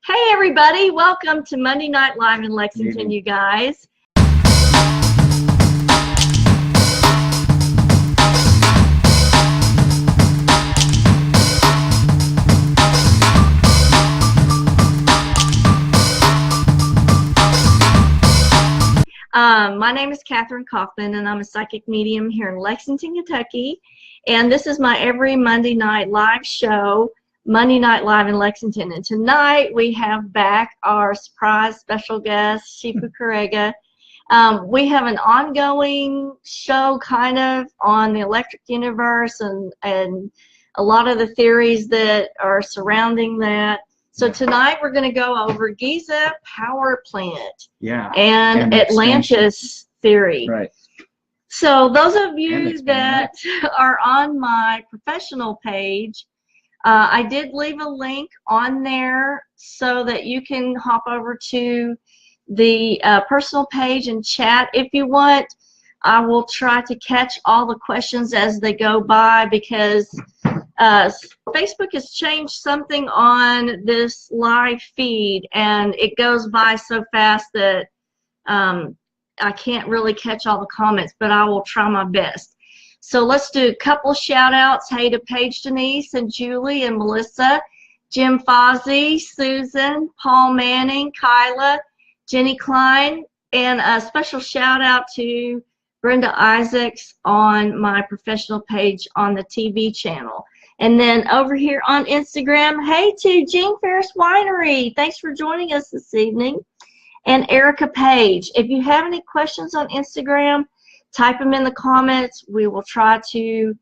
Hey everybody, welcome to Monday Night Live in Lexington, you guys. My name is Catherine Kaufman, and I'm a psychic medium here in Lexington, Kentucky. And this is my every Monday night live show, Monday Night Live in Lexington. And tonight we have back our surprise special guest, Shifu Karega. We have an ongoing show kind of on the electric universe and a lot of the theories that are surrounding that. So tonight we're going to go over Giza power plant and Atlantis theory. Right. So those of you that are on my professional page, I did leave a link on there so that you can hop over to the personal page and chat if you want. I will try to catch all the questions as they go by because Facebook has changed something on this live feed, and it goes by so fast that I can't really catch all the comments, but I will try my best. So let's do a couple shout outs. Hey to Paige Denise and Julie and Melissa, Jim Fozzie, Susan, Paul Manning, Kyla, Jenny Klein, and a special shout out to Brenda Isaacs on my professional page on the TV channel. And then over here on Instagram, hey to Jean Ferris Winery. Thanks for joining us this evening. And Erica Page. If you have any questions on Instagram, type them in the comments. We will try to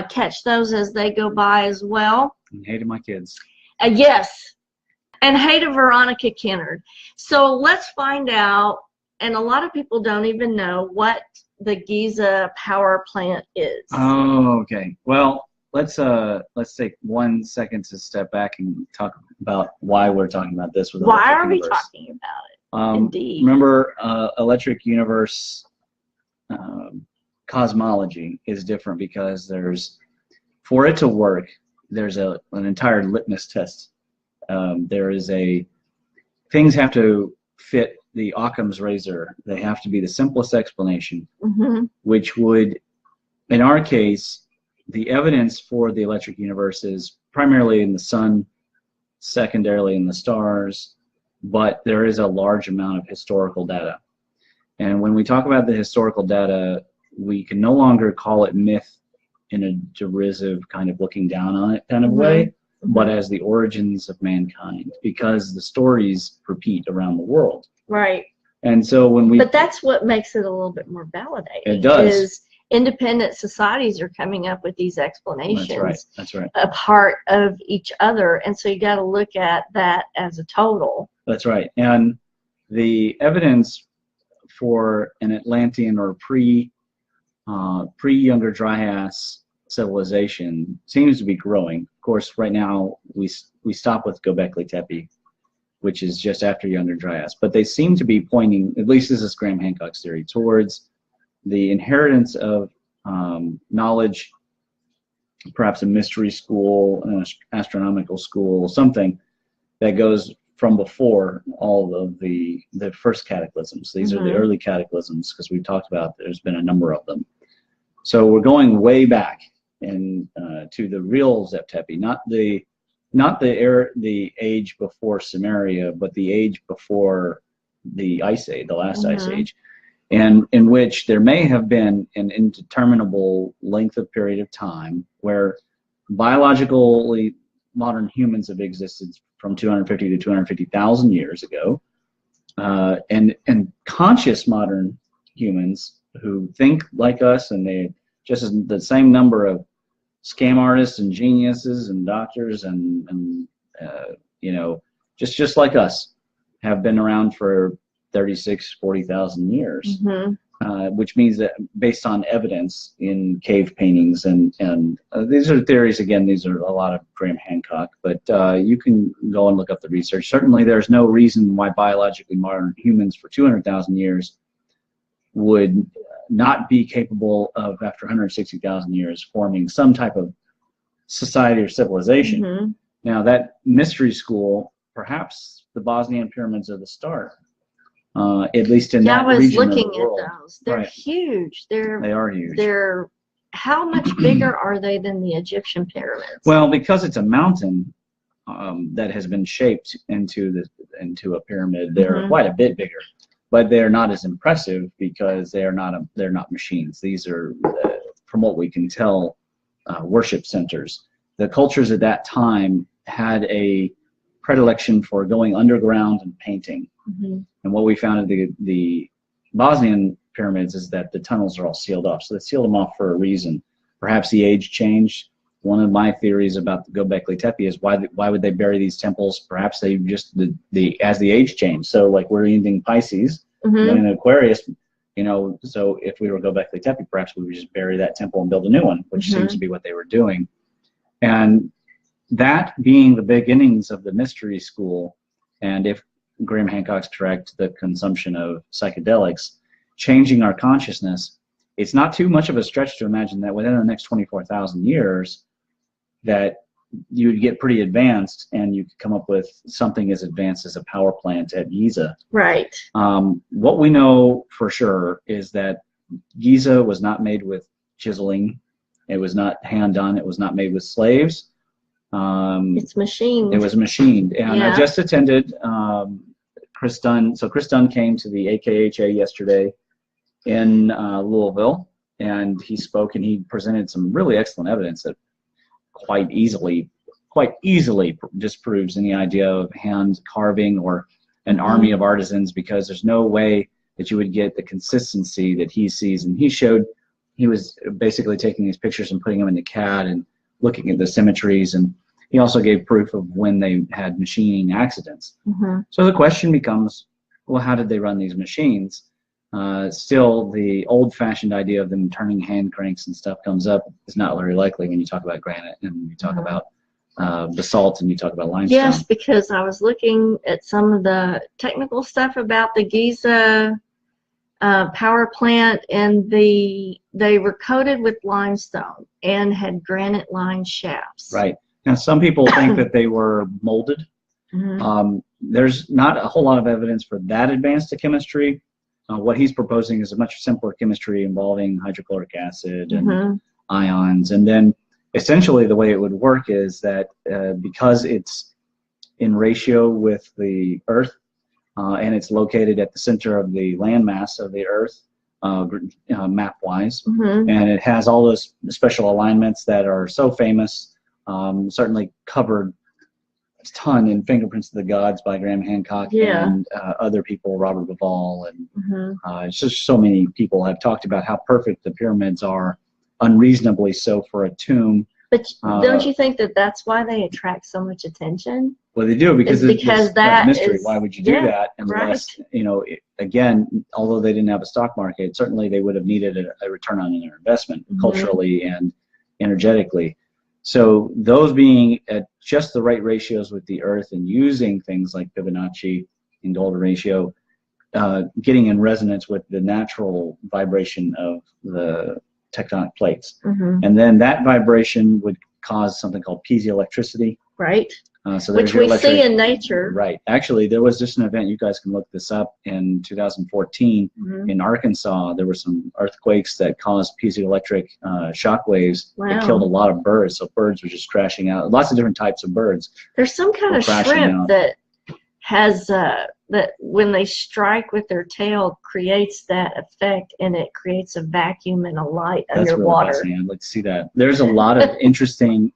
catch those as they go by as well. And hey to my kids. Yes. And hey to Veronica Kennard. So let's find out, and a lot of people don't even know what the Giza power plant is. Oh, okay. Well, let's take 1 second to step back and talk about why we're talking about this. Why are we talking about it? Indeed. Remember, electric universe cosmology is different because for it to work, there's an entire litmus test. Things have to fit the Occam's razor. They have to be the simplest explanation, which would, in our case, the evidence for the electric universe is primarily in the sun, secondarily in the stars, but there is a large amount of historical data. And when we talk about the historical data, we can no longer call it myth in a derisive kind of looking down on it kind of way, but as the origins of mankind, because the stories repeat around the world. Right. And so but that's what makes it a little bit more validating. It does. Is independent societies are coming up with these explanations. That's right. That's right. A part of each other, and so you got to look at that as a total. That's right. And the evidence for an Atlantean or pre-Younger Dryas civilization seems to be growing. Of course, right now we stop with Göbekli Tepe, which is just after Younger Dryas. But they seem to be pointing, at least this is Graham Hancock's theory, towards the inheritance of knowledge, perhaps a mystery school, an astronomical school, something that goes from before all of the first cataclysms. These are the early cataclysms, because we've talked about there's been a number of them. So we're going way back to the real Zep Tepe, not the age before Sumeria, but the age before the Ice Age, the last Ice Age, and in which there may have been an indeterminable length of period of time where biologically modern humans have existed from 250 to 250,000 years ago, and conscious modern humans who think like us, and they just as the same number of scam artists and geniuses and doctors and you know, just like us, have been around for 40,000 years, which means that based on evidence in cave paintings and these are theories, again, these are a lot of Graham Hancock, but you can go and look up the research. Certainly there's no reason why biologically modern humans for 200,000 years would not be capable of, after 160,000 years, forming some type of society or civilization. Now that mystery school perhaps the Bosnian pyramids are the start, at least in Yeah, that I was region looking of the at world. those. They're Right. huge. They are huge. They're how much bigger are they than the Egyptian pyramids? Well, because it's a mountain that has been shaped into a pyramid, they're quite a bit bigger, but they're not as impressive because they're not machines. These are, from what we can tell, worship centers. The cultures at that time had a predilection for going underground and painting. And what we found at the Bosnian pyramids is that the tunnels are all sealed off. So they sealed them off for a reason. Perhaps the age changed. One of my theories about the Göbekli Tepe is why would they bury these temples? Perhaps they just as the age changed. So like we're ending Pisces, then in Aquarius, you know. So if we were Göbekli Tepe, perhaps we would just bury that temple and build a new one, which seems to be what they were doing. And that being the beginnings of the mystery school, and if Graham Hancock's correct, the consumption of psychedelics, changing our consciousness, it's not too much of a stretch to imagine that within the next 24,000 years, that you would get pretty advanced and you could come up with something as advanced as a power plant at Giza. Right. What we know for sure is that Giza was not made with chiseling. It was not hand done. It was not made with slaves. It's machined. It was machined. And I just attended Chris Dunn. So Chris Dunn came to the AKHA yesterday in Louisville, and he spoke and he presented some really excellent evidence that quite easily disproves any idea of hand carving or an army of artisans, because there's no way that you would get the consistency that he sees. And he was basically taking these pictures and putting them into CAD and looking at the symmetries, and he also gave proof of when they had machining accidents. So the question becomes, well, how did they run these machines? Still, the old-fashioned idea of them turning hand cranks and stuff comes up. It's not very likely when you talk about granite and you talk about basalt and you talk about limestone. Yes, because I was looking at some of the technical stuff about the Giza power plant, and they were coated with limestone and had granite lined shafts. Right. Now, some people think that they were molded. There's not a whole lot of evidence for that advanced a chemistry. What he's proposing is a much simpler chemistry involving hydrochloric acid and ions. And then essentially the way it would work is that because it's in ratio with the Earth and it's located at the center of the landmass of the Earth, map-wise, and it has all those special alignments that are so famous, certainly covered a ton in Fingerprints of the Gods by Graham Hancock and other people, Robert Bivall, and it's just so many people have talked about how perfect the pyramids are, unreasonably so for a tomb. But don't you think that that's why they attract so much attention? Well, they do, because it's that mystery. is, Why would you do that? Unless, you know, again, although they didn't have a stock market, certainly they would have needed a return on their investment culturally and energetically. So those being at just the right ratios with the Earth and using things like Fibonacci and golden ratio, getting in resonance with the natural vibration of the tectonic plates. And then that vibration would cause something called piezoelectricity. Right. So which we see in nature. Right. Actually, there was just an event, you guys can look this up, in 2014 in Arkansas. There were some earthquakes that caused piezoelectric shock waves that killed a lot of birds. So birds were just crashing out. Lots of different types of birds. There's some kind of shrimp that has, that when they strike with their tail creates that effect, and it creates a vacuum and a light underwater. That's really fascinating. I'd like to see that. There's a lot of interesting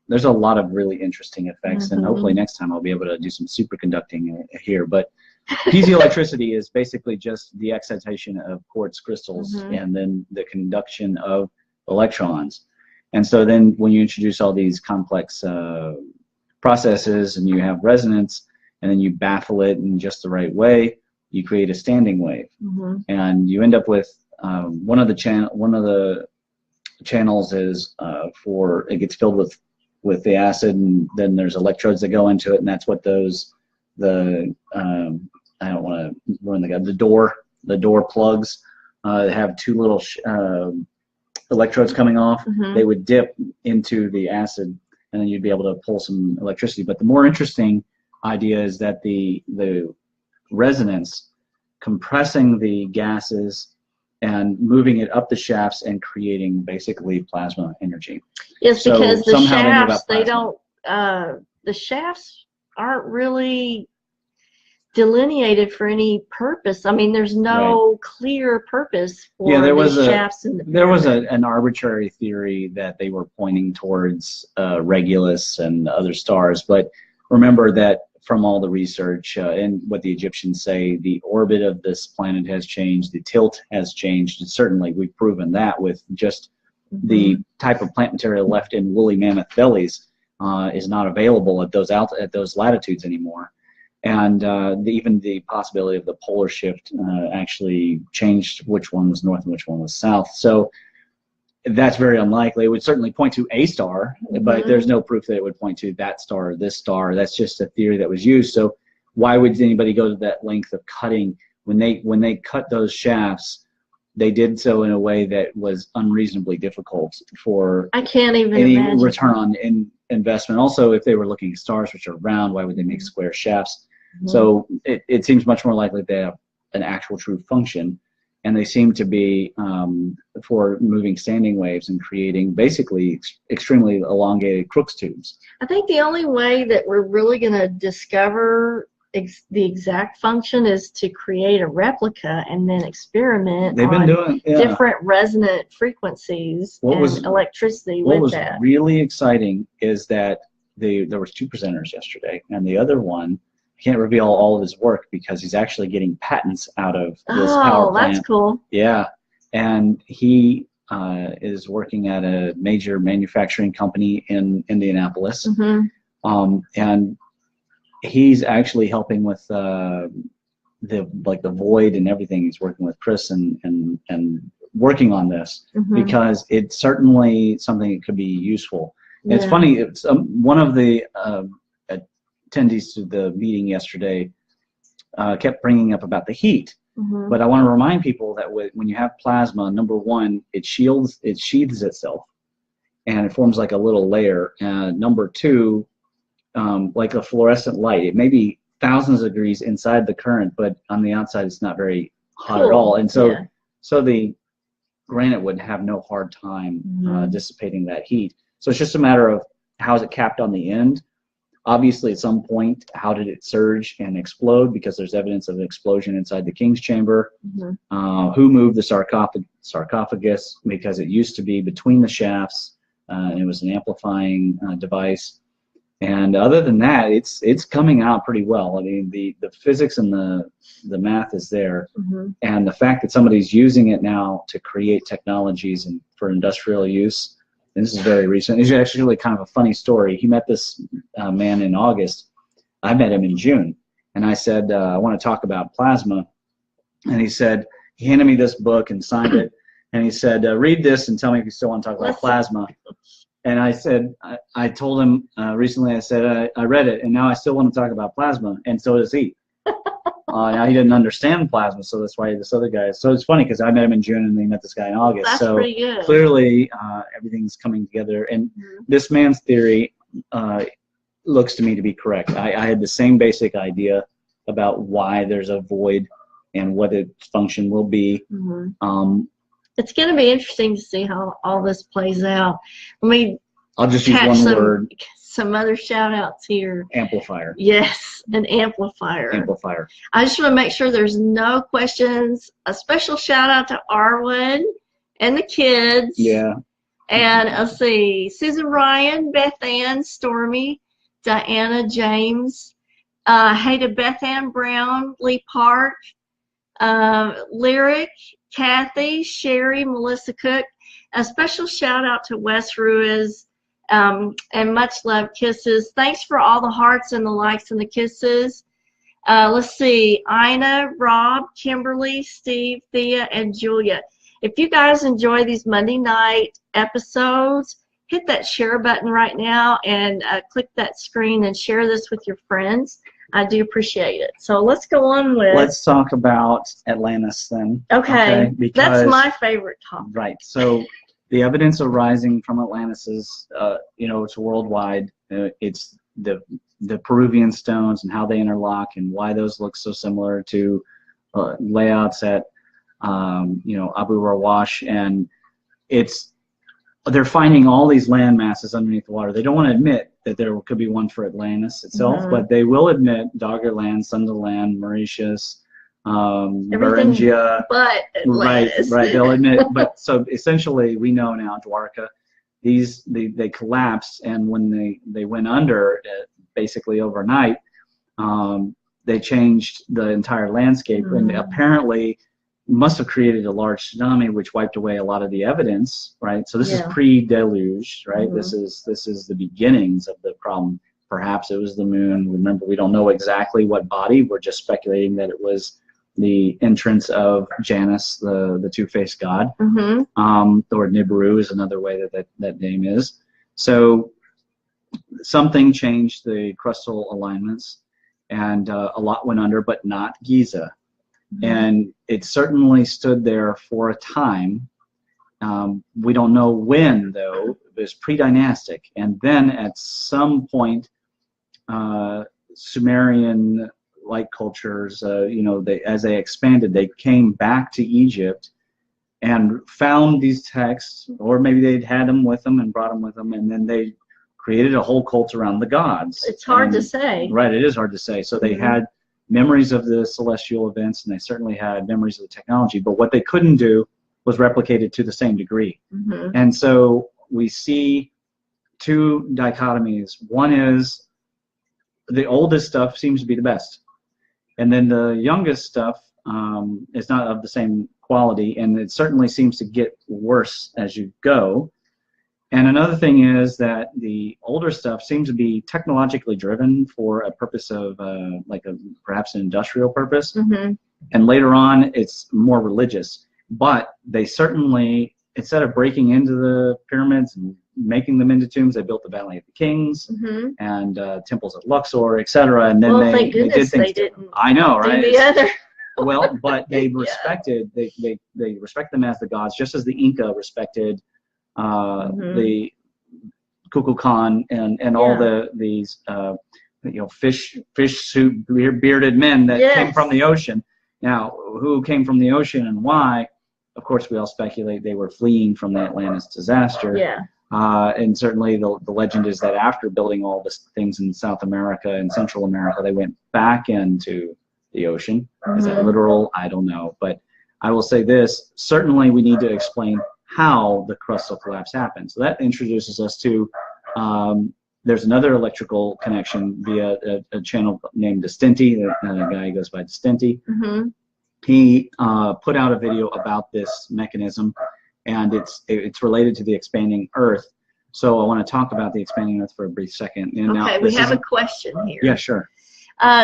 there's a lot of really interesting effects, and hopefully next time I'll be able to do some superconducting here. But piezoelectricity is basically just the excitation of quartz crystals and then the conduction of electrons. And so then when you introduce all these complex processes and you have resonance, and then you baffle it in just the right way, you create a standing wave. And you end up with one of the channels is it gets filled with the acid, and then there's electrodes that go into it, and that's what I don't want to ruin the door plugs have two little electrodes coming off. They would dip into the acid, and then you'd be able to pull some electricity. But the more interesting idea is that the resonance compressing the gases and moving it up the shafts and creating basically plasma energy. Yes, So because the somehow they knew about shafts, they plasma. don't, the shafts aren't really delineated for any purpose. I mean, there's no clear purpose for the shafts in the pyramid. There was an arbitrary theory that they were pointing towards Regulus and other stars, but remember that from all the research and what the Egyptians say, the orbit of this planet has changed, the tilt has changed, and certainly we've proven that with just the type of plant material left in woolly mammoth bellies is not available at those latitudes anymore. And even the possibility of the polar shift actually changed which one was north and which one was south. So that's very unlikely. It would certainly point to a star, but there's no proof that it would point to that star or this star. That's just a theory that was used. So why would anybody go to that length of cutting? When they cut those shafts, they did so in a way that was unreasonably difficult for I can't even any imagine. return on investment. Also, if they were looking at stars which are round, why would they make square shafts? So it seems much more likely they have an actual true function, and they seem to be for moving standing waves and creating basically extremely elongated Crookes tubes. I think the only way that we're really going to discover the exact function is to create a replica and then experiment They've been doing different resonant frequencies and electricity with that. What was really exciting is that there was 2 presenters yesterday, and the other one, can't reveal all of his work because he's actually getting patents out of this power plant. Oh, that's cool. Yeah, and he is working at a major manufacturing company in Indianapolis, and he's actually helping with the void and everything. He's working with Chris and working on this because it's certainly something that could be useful. Yeah. It's funny. It's one of the attendees to the meeting yesterday kept bringing up about the heat, but I want to remind people that when you have plasma, number one, it sheathes itself, and it forms like a little layer. And number two, like a fluorescent light, it may be thousands of degrees inside the current, but on the outside it's not very hot at all. And so, so the granite would have no hard time dissipating that heat. So it's just a matter of how is it capped on the end. Obviously, at some point, how did it surge and explode? Because there's evidence of an explosion inside the king's chamber. Who moved the sarcophagus? Because it used to be between the shafts, and it was an amplifying device. And other than that, it's coming out pretty well. I mean, the physics and the math is there, and the fact that somebody's using it now to create technologies and for industrial use. And this is very recent. It's actually really kind of a funny story. He met this man in August. I met him in June. And I said, I want to talk about plasma. And he said, he handed me this book and signed it. And he said, read this and tell me if you still want to talk about plasma. And I said, I told him recently, I said, I read it, and now I still want to talk about plasma. And so does he. Now he didn't understand plasma, so that's why this other guy. So it's funny because I met him in June and then met this guy in August. That's so pretty good. Clearly, everything's coming together. And this man's theory looks to me to be correct. I had the same basic idea about why there's a void and what its function will be. It's going to be interesting to see how all this plays out. I'll just use one word. Some other shout outs here. Amplifier. Yes, an amplifier. Amplifier. I just want to make sure there's no questions. A special shout out to Arwen and the kids. Yeah. And let's see, Susan Ryan, Beth Ann, Stormy, Diana James, hey to Beth Ann Brown, Lee Park, Lyric, Kathy, Sherry, Melissa Cook. A special shout out to Wes Ruiz. And much love, kisses. Thanks for all the hearts and the likes and the kisses. Let's see, Ina, Rob, Kimberly, Steve, Thea, and Julia. If you guys enjoy these Monday night episodes, hit that share button right now and click that screen and share this with your friends. I do appreciate it. So let's go on with. Let's talk about Atlantis then. Okay, that's my favorite topic. Right. So. The evidence arising from Atlantis is, it's worldwide. It's the the Peruvian stones and how they interlock and why those look so similar to layouts at Abu Rawash, and they're finding all these land masses underneath the water. They don't want to admit that there could be one for Atlantis itself, but they will admit Doggerland, Sunderland, Mauritius, Beringia, but Atlantis. Right. They'll admit, but so essentially, we know now Dwarka. They collapsed, and when they went under, basically overnight, they changed the entire landscape, and apparently must have created a large tsunami, which wiped away a lot of the evidence. Right. So this is pre-deluge. Right. This is the beginnings of the problem. Perhaps it was the moon. Remember, we don't know exactly what body. We're just speculating that it was the entrance of Janus, the two-faced god, or Nibiru is another way that name is. So something changed the crustal alignments, and a lot went under, but not Giza. And it certainly stood there for a time. We don't know when, though. It was pre-dynastic, and then at some point, Sumerian like cultures, as they expanded, they came back to Egypt and found these texts, or maybe they'd had them with them and brought them with them, and then they created a whole cult around the gods. It's hard to say. Right, it is hard to say. So they had memories of the celestial events, and they certainly had memories of the technology, but what they couldn't do was replicate it to the same degree. And so we see two dichotomies. One is the oldest stuff seems to be the best. And then the youngest stuff is not of the same quality, and it certainly seems to get worse as you go. And another thing is that the older stuff seems to be technologically driven for a purpose of perhaps an industrial purpose. And later on, it's more religious. But they certainly, instead of breaking into the pyramids and making them into tombs, they built the Valley of the Kings and temples at Luxor, etc. And then they did things. I know, right? The other. Well, but they respected they respect them as the gods, just as the Inca respected the Kukulkan and all these fish suit bearded men that came from the ocean. Now, who came from the ocean and why? Of course, we all speculate they were fleeing from the Atlantis disaster. And certainly the legend is that after building all the things in South America and Central America, they went back into the ocean. Is that literal? I don't know. But I will say this, certainly we need to explain how the crustal collapse happened. So that introduces us to, there's another electrical connection via a channel named Distinti, a guy who goes by Distinti. He put out a video about this mechanism, and it's related to the expanding Earth. So I want to talk about the expanding Earth for a brief second. And okay, we have a question here. Yeah, sure.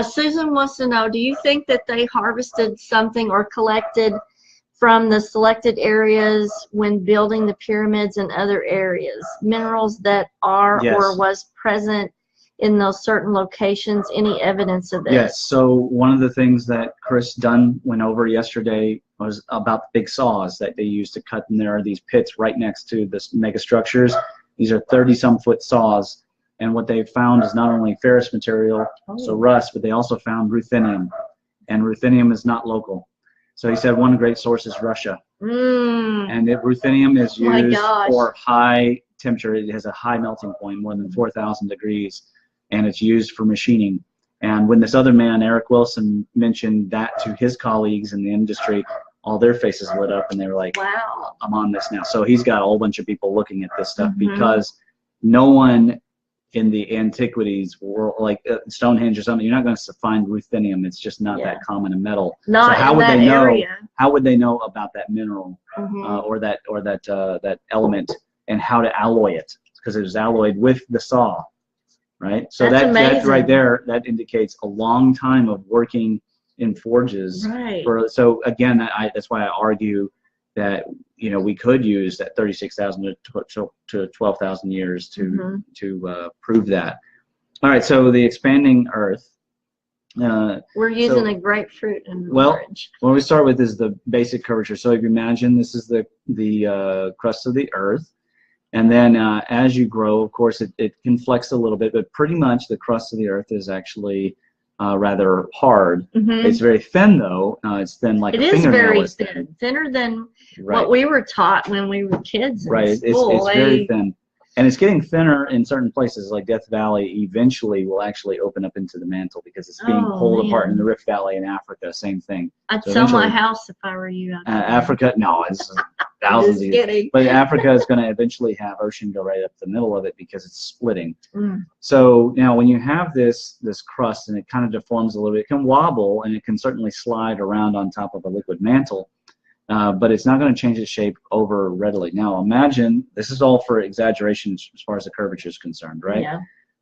Susan wants to know, do you think that they harvested something or collected from the selected areas when building the pyramids and other areas? Minerals that are or was present in those certain locations, any evidence of this? Yes, so one of the things that Chris Dunn went over yesterday was about the big saws that they use to cut, and there are these pits right next to this mega structures. These are 30-some foot saws, and what they found is not only ferrous material, so rust, but they also found ruthenium, and ruthenium is not local. So he said one great source is Russia, and ruthenium is used for high temperature. It has a high melting point, more than 4,000 degrees, and it's used for machining. And when this other man, Eric Wilson, mentioned that to his colleagues in the industry, all their faces lit up, and they were like, wow, I'm on this now. So he's got a whole bunch of people looking at this stuff because no one in the antiquities, like Stonehenge or something, you're not going to find ruthenium. It's just not that common a metal. Not so how in would that they know? area. How would they know about that mineral or that element, and how to alloy it? Because it was alloyed with the saw, right? So that right there, that indicates a long time of working in forges. Right. So again, that's why I argue that we could use that 36,000 to 12,000 years to prove that. All right, so the expanding Earth. We're using a grapefruit and orange. What we start with is the basic curvature. So if you imagine this is the crust of the Earth, And then as you grow, of course, it can flex a little bit, but pretty much the crust of the Earth is actually rather hard. It's very thin, though. It's thin like a fingernail. It is very thin, thinner than right. what we were taught when we were kids in right. school. It's very thin. And it's getting thinner in certain places, like Death Valley eventually will actually open up into the mantle because it's being pulled apart in the Rift Valley in Africa, same thing. I'd sell my house if I were you. Africa, no, it's thousands of years. But Africa is going to eventually have ocean go right up the middle of it because it's splitting. So now when you have this crust and it kind of deforms a little bit, it can wobble and it can certainly slide around on top of a liquid mantle. But it's not going to change its shape over readily. Now imagine, this is all for exaggeration as far as the curvature is concerned, right?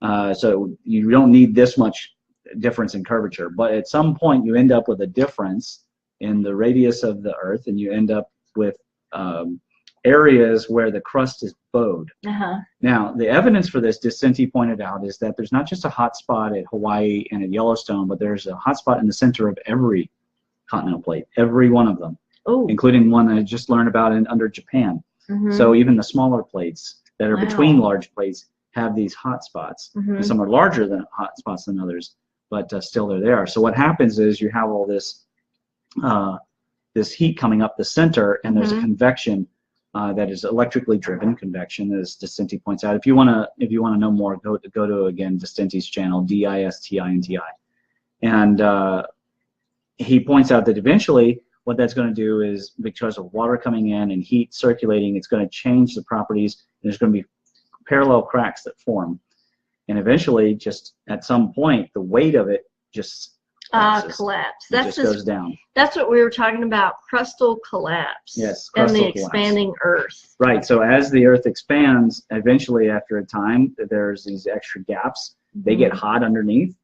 Yeah. So you don't need this much difference in curvature, but at some point you end up with a difference in the radius of the Earth, and you end up with areas where the crust is bowed. Now, the evidence for this, Discenti pointed out, is that there's not just a hot spot at Hawaii and at Yellowstone, but there's a hot spot in the center of every continental plate, every one of them. Including one I just learned about under Japan. So even the smaller plates that are between large plates have these hot spots. And some are larger than hot spots than others, but still they're there. So what happens is you have all this this heat coming up the center, and there's a convection that is electrically driven convection, as Discenti points out. If you want to know more, go to again Discenti's channel, DISTINTI, and he points out that eventually what that's going to do is, because of water coming in and heat circulating, it's going to change the properties. There's going to be parallel cracks that form. And eventually, just at some point, the weight of it just collapse. That just goes down. That's what we were talking about, crustal collapse. Yes, and the expanding Earth. Right, so as the Earth expands, eventually after a time, there's these extra gaps. They get hot underneath.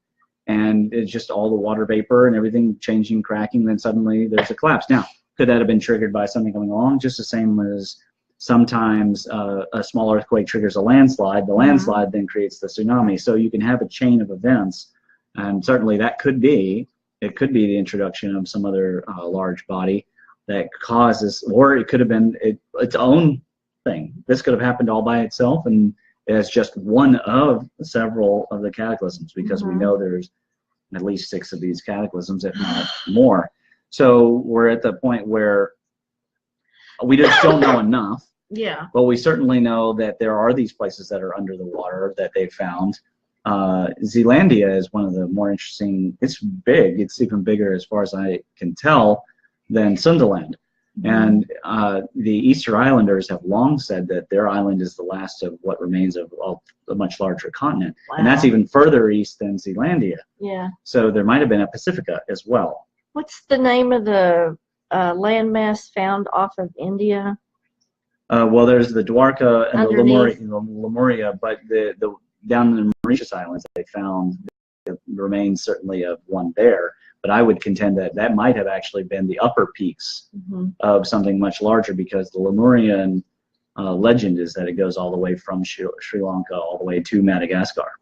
And it's just all the water vapor and everything changing, cracking, then suddenly there's a collapse. Now, could that have been triggered by something coming along? Just the same as sometimes a small earthquake triggers a landslide. The landslide then creates the tsunami. So you can have a chain of events, and certainly that could be, it could be the introduction of some other large body that causes, or it could have been its own thing. This could have happened all by itself, and as just one of several of the cataclysms, because we know there's at least 6 of these cataclysms, if not more. So we're at the point where we just don't know enough. Yeah. But we certainly know that there are these places that are under the water that they found. Zealandia is one of the more interesting. It's big. It's even bigger, as far as I can tell, than Sundaland. And the Easter Islanders have long said that their island is the last of what remains of a much larger continent. And that's even further east than Zealandia. Yeah. So there might have been a Pacifica as well. What's the name of the landmass found off of India? Well, there's the Dwarka and the Lemuria, but the down in the Mauritius Islands, they found the remains certainly of one there. But I would contend that that might have actually been the upper peaks of something much larger, because the Lemurian legend is that it goes all the way from Sri Lanka all the way to Madagascar.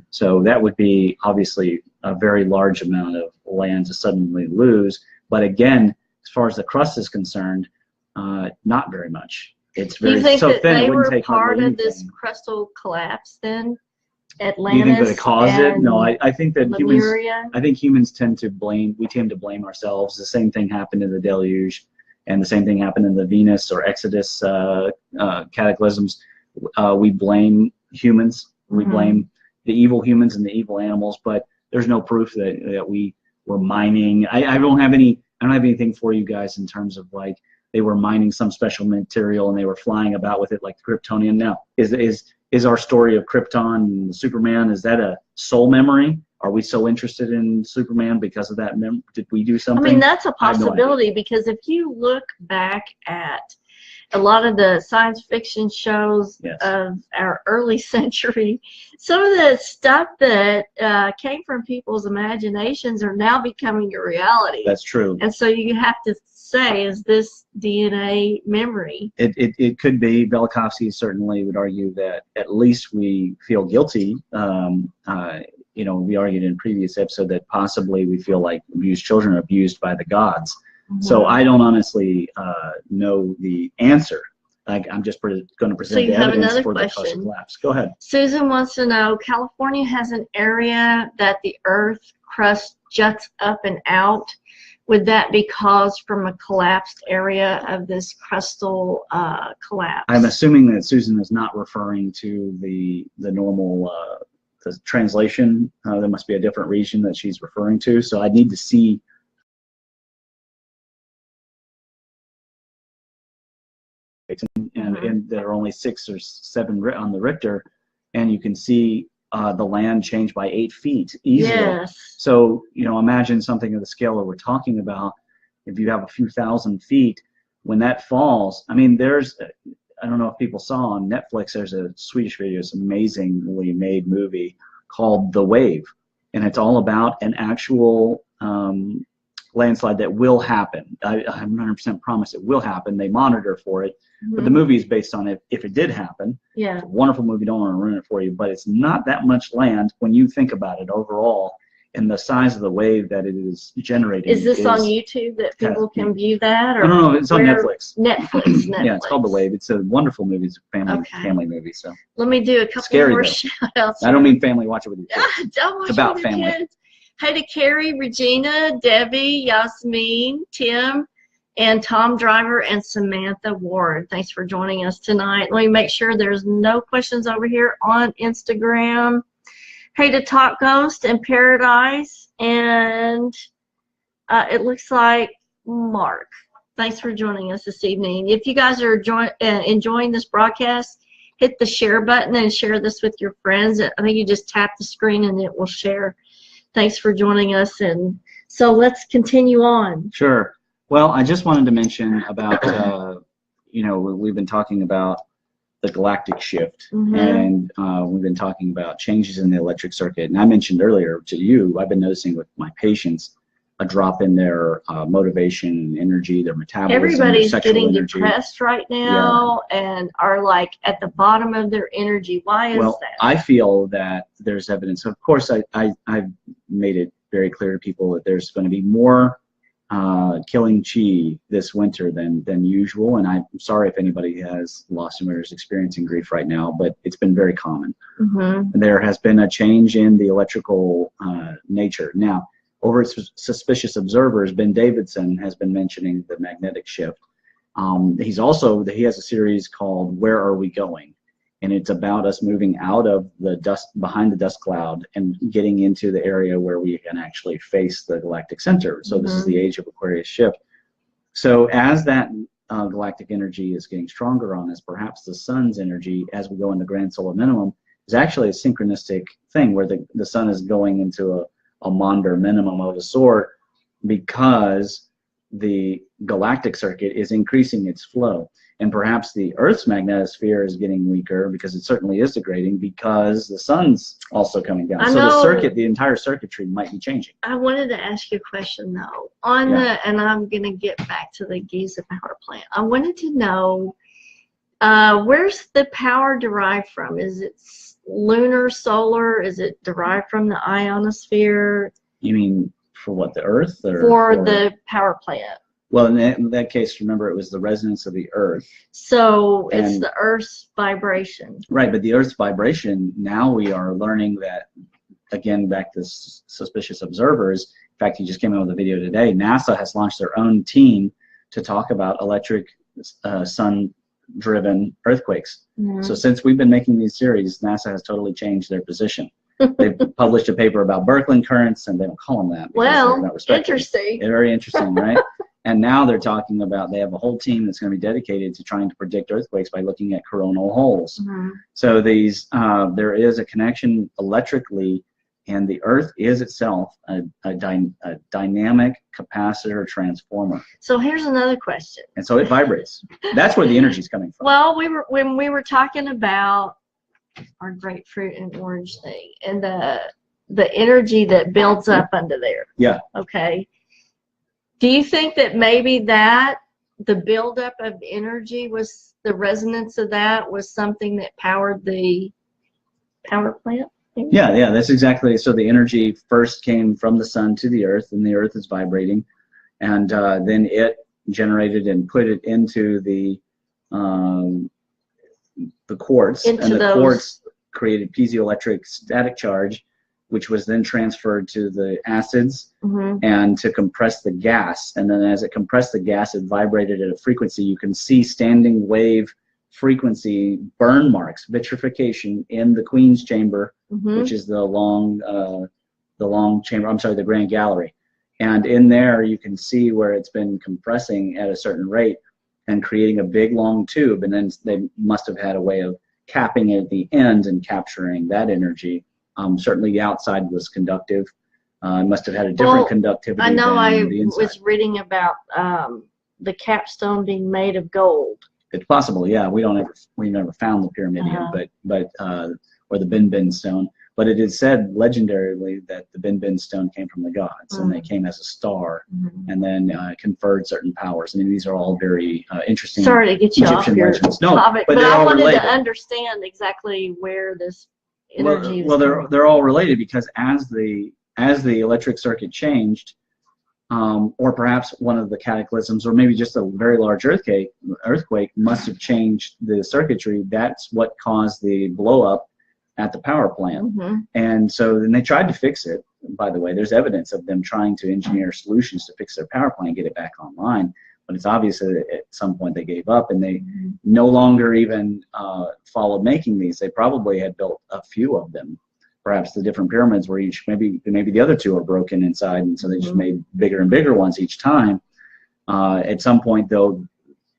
So that would be obviously a very large amount of land to suddenly lose. But again, as far as the crust is concerned, not very much. It's very so thin. They were part of this crustal collapse then? Atlantis. Do you think that it caused it? No, I think that Lemuria? humans tend to blame. We tend to blame ourselves. The same thing happened in the deluge, and the same thing happened in the Venus or Exodus cataclysms. We blame humans. We blame the evil humans and the evil animals. But there's no proof that we were mining. I don't have anything for you guys in terms of like they were mining some special material and they were flying about with it like the Kryptonian. No, is our story of Krypton and Superman, is that a soul memory? Are we so interested in Superman because of that? Did we do something? I mean, that's a possibility, because if you look back at a lot of the science fiction shows of our early century, some of the stuff that came from people's imaginations are now becoming a reality. That's true. And so you have to say, is this DNA memory? It could be. Velikovsky certainly would argue that at least we feel guilty. You know, we argued in a previous episode that possibly we feel like abused children are abused by the gods. So I don't honestly know the answer I'm just going to So present you the have evidence another for the crust question. collapse. Go ahead. Susan wants to know, California has an area that the Earth crust juts up and out. Would that be caused from a collapsed area of this crustal collapse? I'm assuming that Susan is not referring to the normal the translation. There must be a different region that she's referring to. So I need to see. And there are only 6 or 7 on the Richter, and you can see the land change by 8 feet easily. Yes. So, imagine something of the scale that we're talking about. If you have a few thousand feet, when that falls, I mean, I don't know if people saw on Netflix, there's a Swedish video, it's an amazingly made movie called The Wave, and it's all about an actual landslide that will happen. I'm 100% promise it will happen. They monitor for it. But the movie is based on it if it did happen. Yeah. It's a wonderful movie. Don't want to ruin it for you, but it's not that much land when you think about it overall, and the size of the wave that it is generating. Is this on YouTube that people can view that? Or no, it's on Netflix. Netflix. Yeah, it's called The Wave. It's a wonderful movie. It's a family movie. So let me do a couple Scary, more though. shout-outs. I don't mean family. Watch it with your kids. Don't watch It's about it with your family. kids. Hey to Carrie, Regina, Debbie, Yasmin, Tim, and Tom Driver and Samantha Ward. Thanks for joining us tonight. Let me make sure there's no questions over here on Instagram. Hey to Talk Ghost and Paradise, and it looks like Mark. Thanks for joining us this evening. If you guys are enjoying this broadcast, hit the share button and share this with your friends. I think you just tap the screen and it will share. Thanks for joining us, and so let's continue on. Sure. Well, I just wanted to mention about, we've been talking about the galactic shift, and we've been talking about changes in the electric circuit. And I mentioned earlier to you, I've been noticing with my patients a drop in their motivation, energy, their metabolism, Everybody's their sexual getting energy. depressed right now and are like at the bottom of their energy. Why is that? I feel that there's evidence. Of course, I've made it very clear to people that there's going to be more killing chi this winter than usual, and I'm sorry if anybody has lost someone or is experiencing grief right now, but it's been very common. There has been a change in the electrical nature. Now, over at Suspicious Observers, Ben Davidson has been mentioning the magnetic shift. He has a series called Where Are We Going? And it's about us moving out of the dust, behind the dust cloud, and getting into the area where we can actually face the galactic center. So this is the age of Aquarius shift. So as that galactic energy is getting stronger on us, perhaps the sun's energy as we go into grand solar minimum is actually a synchronistic thing where the sun is going into a Maunder minimum of a sort, because the galactic circuit is increasing its flow. And perhaps the Earth's magnetosphere is getting weaker because it certainly is degrading because the sun's also coming down. So the entire circuitry might be changing. I wanted to ask you a question though. And I'm going to get back to the Giza power plant. I wanted to know, where's the power derived from? Is it lunar, solar? Is it derived from the ionosphere? You mean for what, the Earth? Or for the power plant. Well, in that case, remember, it was the resonance of the Earth. So it's the Earth's vibration. Right, but the Earth's vibration, now we are learning that, again, back to Suspicious Observers. In fact, he just came out with a video today. NASA has launched their own team to talk about electric sun-driven earthquakes. So since we've been making these series, NASA has totally changed their position. They've published a paper about Birkeland currents, and they don't call them that. Well, interesting. Very interesting, right? And now they're talking about, they have a whole team that's going to be dedicated to trying to predict earthquakes by looking at coronal holes. So there is a connection electrically, and the Earth is itself a dynamic capacitor transformer. So here's another question. And so it vibrates. That's where the energy is coming from. Well, when we were talking about our grapefruit and orange thing, and the energy that builds up under there. Yeah. Okay. Do you think that maybe the buildup of energy was the resonance of that was something that powered the power plant? Yeah, that's exactly. So the energy first came from the sun to the Earth, and the Earth is vibrating, and then it generated and put it into the the quartz, Into and the those. quartz created piezoelectric static charge, which was then transferred to the acids and to compress the gas. And then as it compressed the gas, it vibrated at a frequency. You can see standing wave frequency burn marks, vitrification in the Queen's Chamber, which is the long chamber, I'm sorry, the Grand Gallery. And in there, you can see where it's been compressing at a certain rate and creating a big long tube. And then they must have had a way of capping it at the end and capturing that energy. Certainly the outside was conductive. It must have had a different conductivity. I know than the inside. was reading about the capstone being made of gold. It's possible, yeah. We never found the pyramidion, but or the Bin Bin stone. But it is said legendarily that the Bin Bin stone came from the gods, and they came as a star, and then conferred certain powers. I mean, these are all very interesting. Sorry to get you Egyptian off your legends. topic, but but I wanted related. to understand exactly where this energy well, they're all related, because as the electric circuit changed, or perhaps one of the cataclysms, or maybe just a very large earthquake must have changed the circuitry. That's what caused the blow up at the power plant. And so then they tried to fix it. By the way, there's evidence of them trying to engineer solutions to fix their power plant, get it back online. But it's obvious that at some point they gave up, and they no longer even followed making these. They probably had built a few of them. Perhaps the different pyramids were each, maybe the other two are broken inside, and so they just made bigger and bigger ones each time. At some point, though,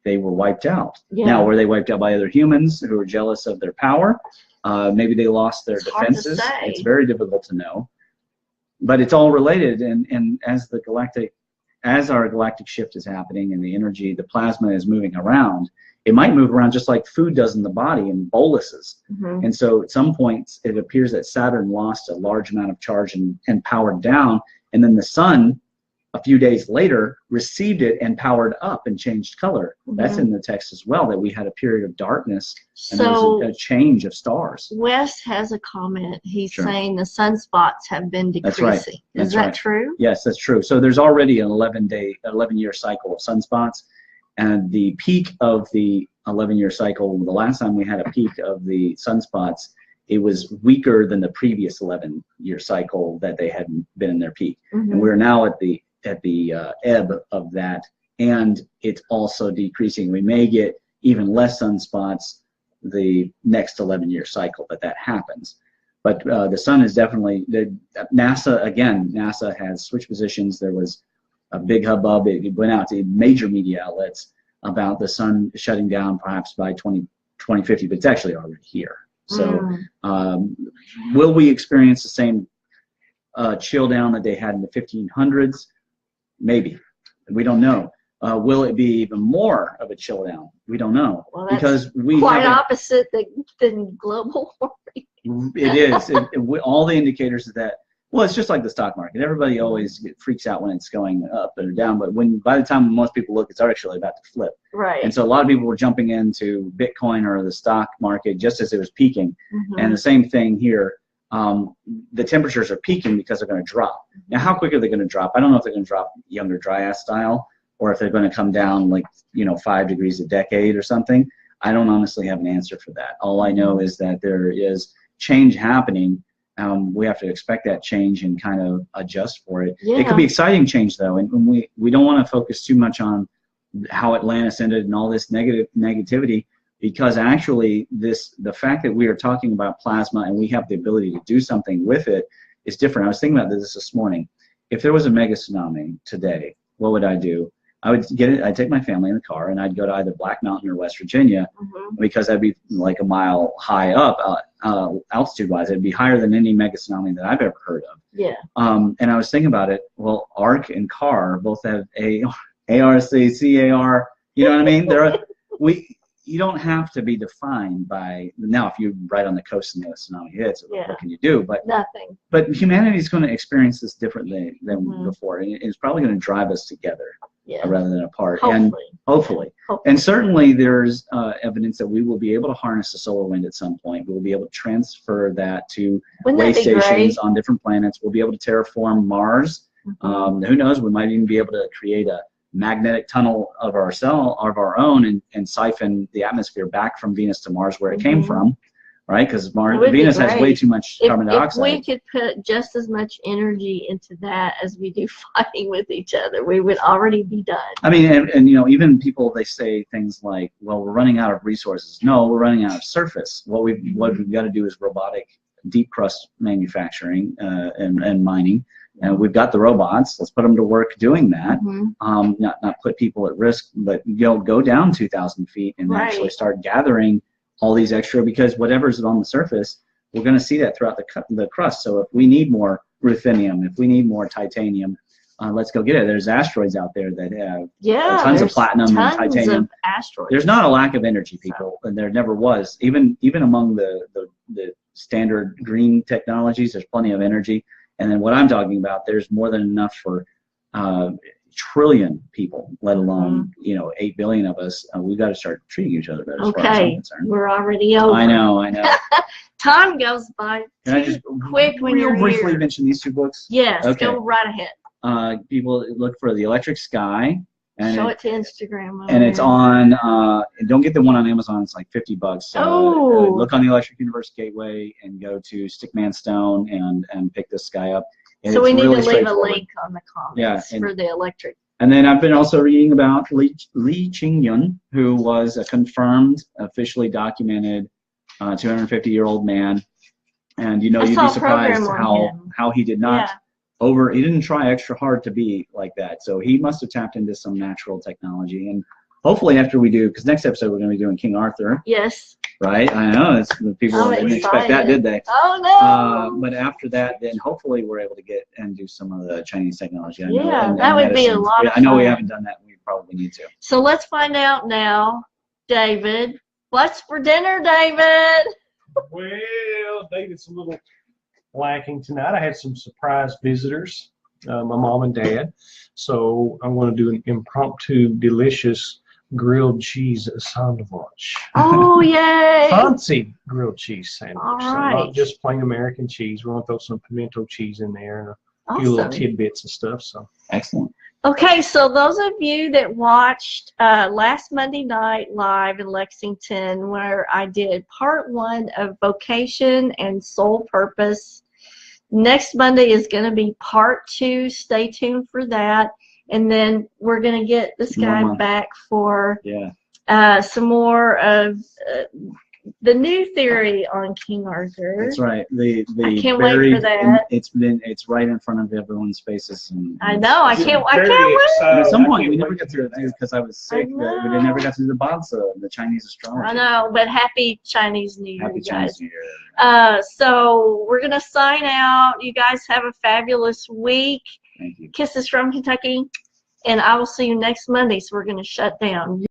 they were wiped out. Now, were they wiped out by other humans who were jealous of their power? Maybe they lost their defenses. It's very difficult to know. But it's all related, and as our galactic shift is happening and the energy, the plasma is moving around, it might move around just like food does in the body in boluses. And so at some points, it appears that Saturn lost a large amount of charge and powered down, and then the sun, a few days later, received it and powered up and changed color. That's in the text as well, that we had a period of darkness and there was a change of stars. Wes has a comment. He's saying the sunspots have been decreasing. That's right. Is that true? Yes, that's true. So there's already an 11-year cycle of sunspots, and the peak of the 11-year cycle, the last time we had a peak of the sunspots, it was weaker than the previous 11-year cycle that they had been in their peak. And we're now at the ebb of that, and it's also decreasing. We may get even less sunspots the next 11-year cycle that happens. But the sun is definitely, NASA has switched positions. There was a big hubbub. It went out to major media outlets about the sun shutting down perhaps by 2050, but it's actually already here. So will we experience the same chill down that they had in the 1500s? Maybe. We don't know. Will it be even more of a chill down? We don't know. Well, because we quite opposite than global warming. It is. All the indicators of that. Well, it's just like the stock market. Everybody always freaks out when it's going up or down, but by the time most people look, it's actually about to flip. Right. And so a lot of people were jumping into Bitcoin or the stock market just as it was peaking. And the same thing here. The temperatures are peaking because they're going to drop. Now, how quick are they going to drop? I don't know if they're going to drop Younger Dryas style, or if they're going to come down like 5 degrees a decade or something. I don't honestly have an answer for that. All I know is that there is change happening. We have to expect that change and kind of adjust for it. It could be exciting change, though, and we don't want to focus too much on how Atlantis ended and all this negativity, because actually the fact that we are talking about plasma and we have the ability to do something with it is different. I was thinking about this morning. If there was a mega tsunami today, what would I do? I'd take my family in the car and I'd go to either Black Mountain or West Virginia, because that'd be like a mile high up altitude-wise. It'd be higher than any mega tsunami that I've ever heard of. Yeah. And I was thinking about it. Well, ARC and CAR both have ARC, CAR. You know what I mean? You don't have to be defined by, now if you're right on the coast and the tsunami hits, what can you do? But nothing. But humanity is going to experience this differently than before, and it's probably going to drive us together rather than apart. Hopefully. And certainly there's evidence that we will be able to harness the solar wind at some point. We'll be able to transfer that to way stations on different planets. We'll be able to terraform Mars. Who knows? We might even be able to create a magnetic tunnel of our own and siphon the atmosphere back from Venus to Mars where it came from, right? Because Venus has way too much carbon dioxide. If we could put just as much energy into that as we do fighting with each other, we would already be done. I mean, and you know, even people, they say things like, well, we're running out of resources. No, we're running out of surface. What we've got to do is robotic deep crust manufacturing and mining. And we've got the robots. Let's put them to work doing that. Not put people at risk, but go down 2,000 feet and actually start gathering all these extra, because whatever's on the surface, we're going to see that throughout the crust. So if we need more ruthenium, if we need more titanium, let's go get it. There's asteroids out there that have tons of platinum and titanium. Of asteroids. There's not a lack of energy, people, and there never was. Even among the standard green technologies, there's plenty of energy. And then what I'm talking about, there's more than enough for trillion people, let alone 8 billion of us. We've got to start treating each other better. As far as I'm concerned. We're already over. I know. Time goes by too quick when you're briefly here. mention these two books? Yes, go right ahead. People look for The Electric Sky. And show it to Instagram. And it's on. Don't get the one on Amazon. It's like $50. Look on the Electric Universe Gateway and go to Stickman Stone and pick this guy up. And so we need really to leave a link on the comments for the electric. And then I've been also reading about Li Qingyun, who was a confirmed, officially documented 250-year-old man. And you'd be surprised how he did not he didn't try extra hard to be like that. So he must have tapped into some natural technology. And hopefully after we do, because next episode we're going to be doing King Arthur. Yes. Right? I know. People didn't expect that, did they? Oh, no. But after that, then hopefully we're able to get and do some of the Chinese technology. That would be a lot of fun. I know we haven't done that. We probably need to. So let's find out now, David. What's for dinner, David? Well, David's a little lacking tonight. I had some surprise visitors, my mom and dad. So I want to do an impromptu, delicious grilled cheese sandwich. Oh, yay! Fancy grilled cheese sandwich. All So right. not just plain American cheese. We're going to throw some pimento cheese in there and a few little tidbits and stuff. So excellent. Okay, so those of you that watched last Monday night live in Lexington, where I did part 1 of vocation and soul purpose, next Monday is going to be part 2. Stay tuned for that. And then we're going to get this guy back for some more of the new theory on King Arthur. That's right. I can't wait for that. It's right in front of everyone's faces. And I know. I can't wait. At some point, we never got to it because I was sick. We never got to the Bonza, the Chinese astrology. I know, but happy Chinese New Year, Happy guys. Chinese New Year. So we're going to sign out. You guys have a fabulous week. Thank you. Kisses from Kentucky. And I will see you next Monday. So we're going to shut down.